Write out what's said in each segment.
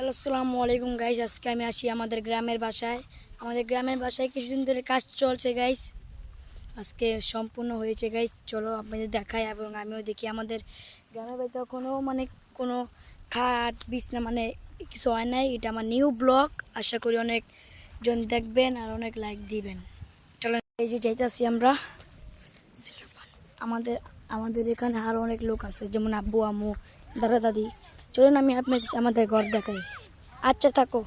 Hello আসসালামু আলাইকুম guys. আজকে আমি আসি আমাদের গ্রামের বাসায় কিছুদিন ধরে কাজ চলছে গাইজ। আজকে সম্পূর্ণ হয়েছে গাইজ। চলো আপনাদের দেখাই এবং আমিও দেখি। আমাদের গ্রামের বাড়িতে কোনো খাট বিছনা কিছু হয় নাই। এটা আমার নিউ ব্লগ। আশা করি অনেক জন দেখবেন আর অনেক লাইক দিবেন। চলো এই যে যাইতেছি আমরা। আমাদের আমাদের এখানে আরও অনেক লোক আছে, যেমন আব্বু আম্মু দাদা দাদি। চলুন আমি আমাদের ঘর দেখাই। আচ্ছা থাকো।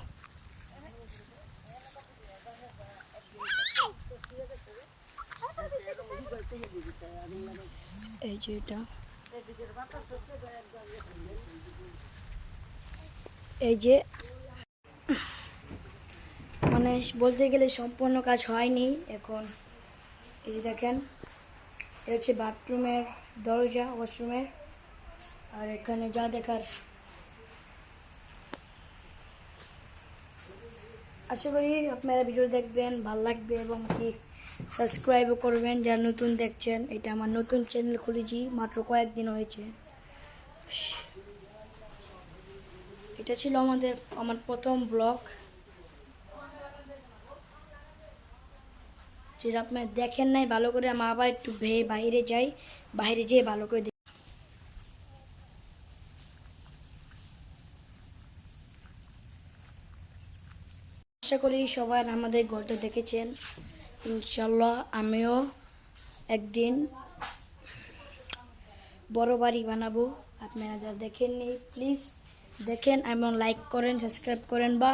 এই যে এটা এই যে বলতে গেলে সম্পূর্ণ কাজ হয়নি এখন। এই যে দেখেন, এটা হচ্ছে বাথরুমের দরজা, ওয়াশরুমের। আর এখানে যা দেখার, আশা করি আপনারা ভিডিও দেখবেন, ভালো লাগবে এবং কি সাবস্ক্রাইবও করবেন যারা নতুন দেখছেন। এটা আমার নতুন চ্যানেল খুলেছি, মাত্র কয়েকদিন হয়েছে। এটা ছিল আমার প্রথম ব্লগ, যেটা আপনারা দেখেন নাই ভালো করে। আমি আবার একটু বাইরে যাই, বাইরে যেয়ে ভালো করে দেখি। আশা করি সবাই আমাদের ঘরটা দেখেছেন। ইনশাল্লাহ আমিও একদিন বড় বাড়ি বানাবো। আপনারা যা দেখেননি প্লিজ দেখেন এবং লাইক করেন, সাবস্ক্রাইব করেন। বা